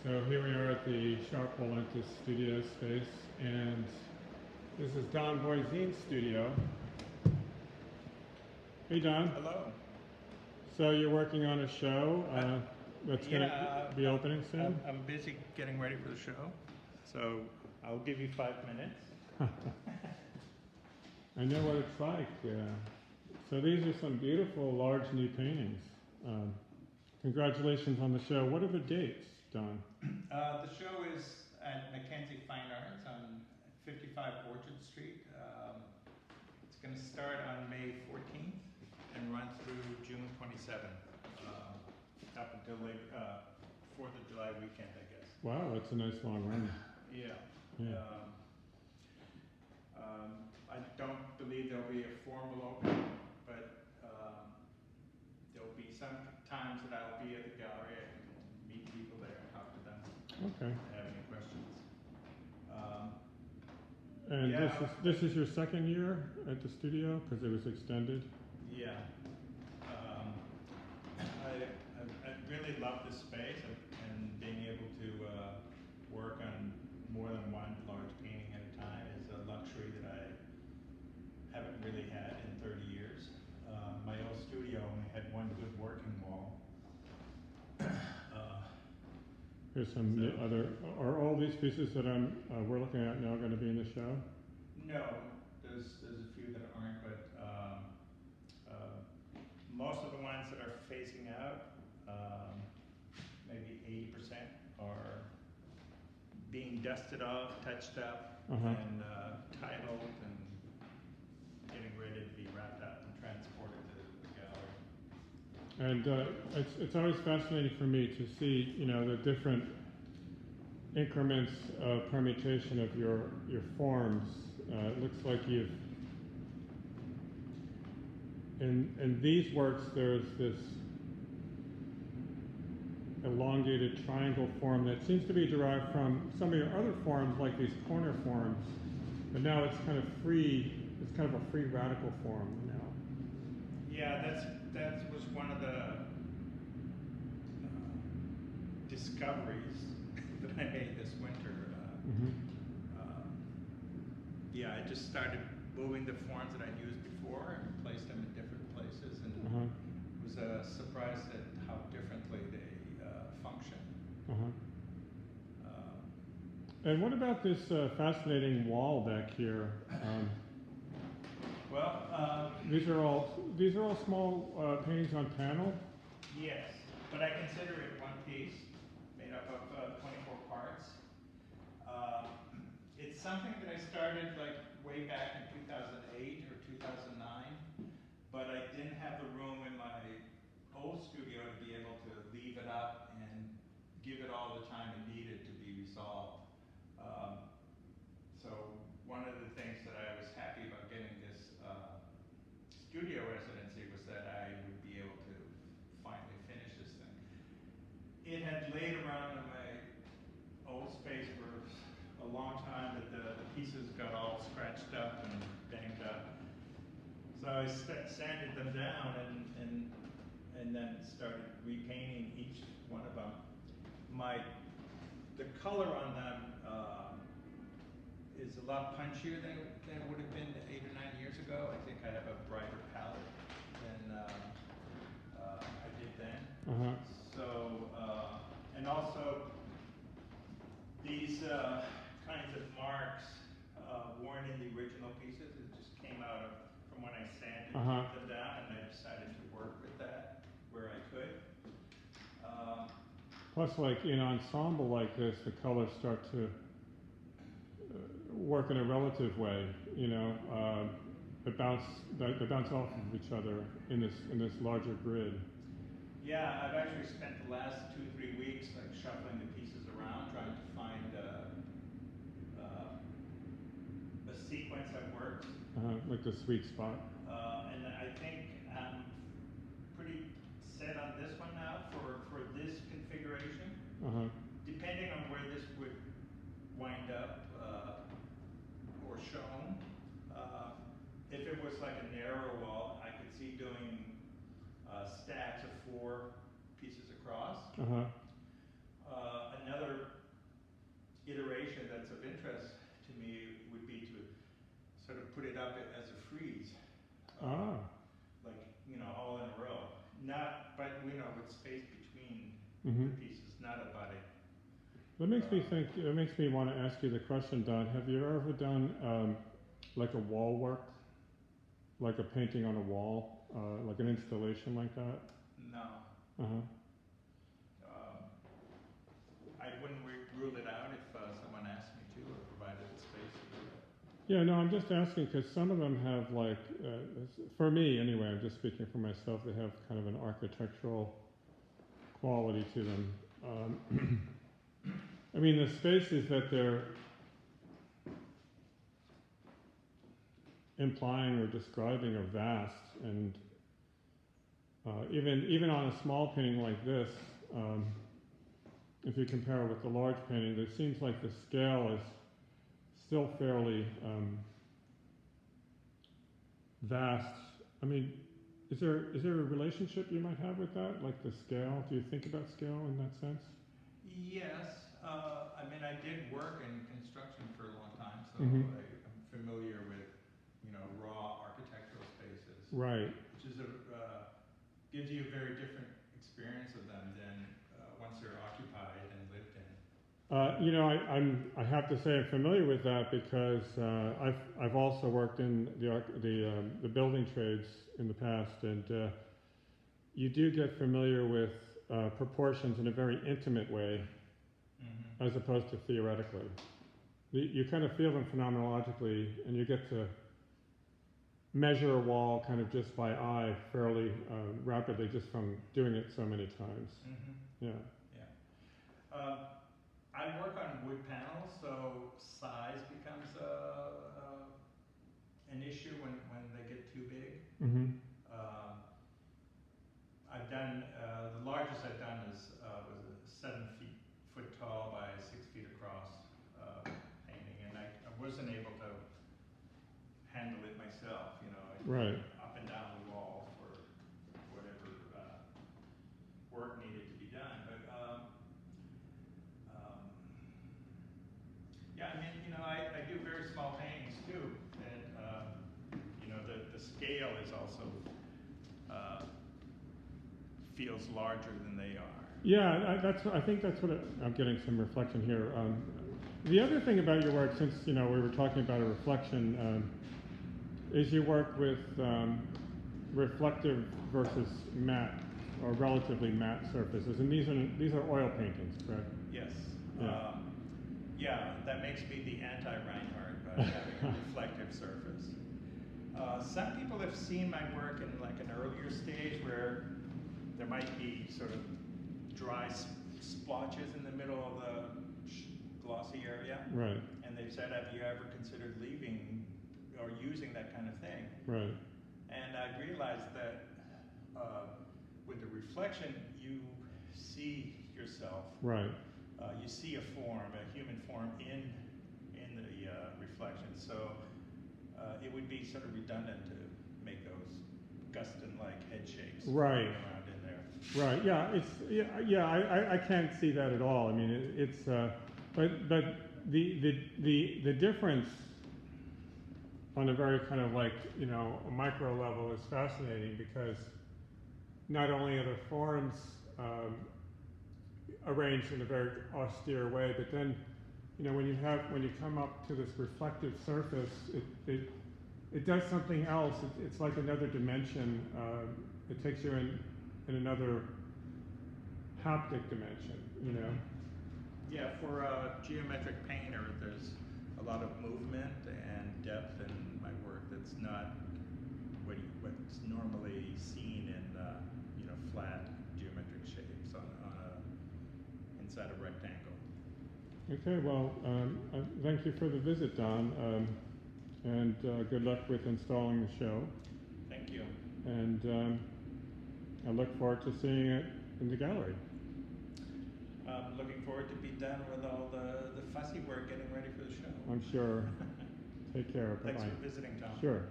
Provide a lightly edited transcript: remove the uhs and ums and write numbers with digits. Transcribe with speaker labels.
Speaker 1: So here we are at the Sharp Volantis studio space, and this is Don Voisin's studio. Hey Don.
Speaker 2: Hello.
Speaker 1: So you're working on a show that's going to be opening soon?
Speaker 2: I'm busy getting ready for the show, so I'll give you 5 minutes.
Speaker 1: I know what it's like. So these are some beautiful, large new paintings. Congratulations on the show. What are the dates, Don?
Speaker 2: The show is at Mackenzie Fine Arts on 55 Orchard Street. It's going to start on May 14th and run through June 27th, up until 4th of July weekend, I guess.
Speaker 1: Wow, that's a nice long run.
Speaker 2: Yeah.
Speaker 1: Yeah.
Speaker 2: I don't believe there'll be a formal opening, but there'll be some times that I'll be at the gallery. I can meet people there and talk to them.
Speaker 1: Okay.
Speaker 2: If they have any questions.
Speaker 1: And
Speaker 2: yeah,
Speaker 1: this is your second year at the studio because it was extended?
Speaker 2: Yeah. I really love this space and being able to work on more than one large painting at a time is a luxury that I haven't really had in 30 years. My old studio only had one good working wall.
Speaker 1: Here's some other. Are all these pieces that we're looking at now going to be in the show?
Speaker 2: No, there's a few that aren't, but most of the ones that are facing out, maybe 80% are being dusted off, touched up, and titled, and getting ready to be wrapped up and transported to the gallery.
Speaker 1: And it's always fascinating for me to see, the different increments of permutation of your forms. It looks like you've in these works there's this elongated triangle form that seems to be derived from some of your other forms, like these corner forms, but now it's kind of free. It's kind of a free radical form now.
Speaker 2: Yeah, that was one of the discoveries that I made this winter. Yeah, I just started moving the forms that I'd used before and placed them in different places, and it was a surprise at how differently they function.
Speaker 1: And what about this fascinating wall back here? These are all small paintings on panel.
Speaker 2: Yes, but I consider it one piece made up of 24 parts. It's something that I started like way back in 2008 or 2009, but I didn't have the room in my old studio to be able to leave it up and give it all the time it needed to be resolved. So one of the things that I was happy about getting this studio residency was that I would be able to finally finish this thing. It had laid around in my old space for a long time, but the pieces got all scratched up and banged up. So I sanded them down and then started repainting each one of them. The color on them is a lot punchier than it would have been 8 or 9 years ago. I think I have a brighter palette than I did then. So, and also these kinds of marks weren't in the original pieces. It just came out from when I sanded them down, and I decided to work with that where I could.
Speaker 1: Plus, like in an ensemble like this, the colors start to work in a relative way. They bounce off of each other in this larger grid.
Speaker 2: Yeah, I've actually spent the last 2-3 weeks like shuffling the pieces around, trying to find a sequence that works.
Speaker 1: Like the sweet spot.
Speaker 2: And I think I'm pretty set on this one now for this configuration. Depending on where this would wind up or shown. If it was like a narrow wall, I could see doing stacks of 4 pieces across. Another sort of put it up as a frieze.
Speaker 1: Ah.
Speaker 2: Like, all in a row. But with space between
Speaker 1: Mm-hmm.
Speaker 2: the pieces, not a body.
Speaker 1: That makes me think. It makes me want to ask you the question, Don. Have you ever done like a wall work, like a painting on a wall, like an installation like that?
Speaker 2: No.
Speaker 1: Uh-huh.
Speaker 2: I wouldn't rule it out if someone asked me to or provided the space to do it.
Speaker 1: Yeah, no, I'm just asking because some of them have like, for me anyway, I'm just speaking for myself, they have kind of an architectural quality to them. I mean, the spaces that they're implying or describing are vast, and even on a small painting like this, if you compare it with the large painting, it seems like the scale is still fairly vast. I mean, is there a relationship you might have with that, like the scale? Do you think about scale in that sense?
Speaker 2: Yes. I did work in construction for a long time, so
Speaker 1: Mhm.
Speaker 2: I'm familiar with, raw architectural spaces.
Speaker 1: Right.
Speaker 2: Which is gives you a very different experience of them than once they're occupied and lived in.
Speaker 1: I have to say I'm familiar with that because I've also worked in the building trades in the past, and you do get familiar with proportions in a very intimate way,
Speaker 2: Mm-hmm.
Speaker 1: as opposed to theoretically. You kind of feel them phenomenologically, and you get to measure a wall kind of just by eye fairly rapidly just from doing it so many times.
Speaker 2: Mm-hmm.
Speaker 1: Yeah.
Speaker 2: Yeah. I work on wood panels, so size becomes an issue when they get too big.
Speaker 1: Mm-hmm.
Speaker 2: I've done the largest I've done was a 7 foot tall by 6 feet across painting, and I wasn't able to handle it myself.
Speaker 1: Right.
Speaker 2: Up and down the wall for whatever work needed to be done. But yeah, I do very small paintings too, and the scale is also feels larger than they are.
Speaker 1: Yeah, I think that's what I'm getting some reflection here. The other thing about your work, since we were talking about a reflection, is you work with reflective versus matte or relatively matte surfaces, and these are oil paintings, correct?
Speaker 2: Yes.
Speaker 1: Yeah.
Speaker 2: Yeah, that makes me the anti-Reinhardt by having a reflective surface. Some people have seen my work in like an earlier stage where there might be sort of dry splotches in the middle of the glossy area.
Speaker 1: Right.
Speaker 2: And they've said, have you ever considered leaving or using that kind of thing?
Speaker 1: Right.
Speaker 2: And I realized that with the reflection, you see yourself.
Speaker 1: Right.
Speaker 2: You see a human form in the reflection. So it would be sort of redundant to make those Guston-like head shapes
Speaker 1: right
Speaker 2: around in there.
Speaker 1: Right. Yeah. I can't see that at all. I mean, it's but the difference on a very kind of like a micro level is fascinating because not only are the forms arranged in a very austere way, but then when you come up to this reflective surface, it does something else. It's like another dimension. It takes you in another haptic dimension.
Speaker 2: Yeah, for a geometric painter, there's a lot of movement and depth in my work that's not what's normally seen in flat geometric shapes on inside a rectangle.
Speaker 1: Okay, well, thank you for the visit, Don, and good luck with installing the show.
Speaker 2: Thank you.
Speaker 1: And I look forward to seeing it in the gallery.
Speaker 2: I'm looking forward to be done with all the fussy work getting ready for the show.
Speaker 1: I'm sure. Take care. Bye-bye.
Speaker 2: Thanks for visiting, Tom.
Speaker 1: Sure.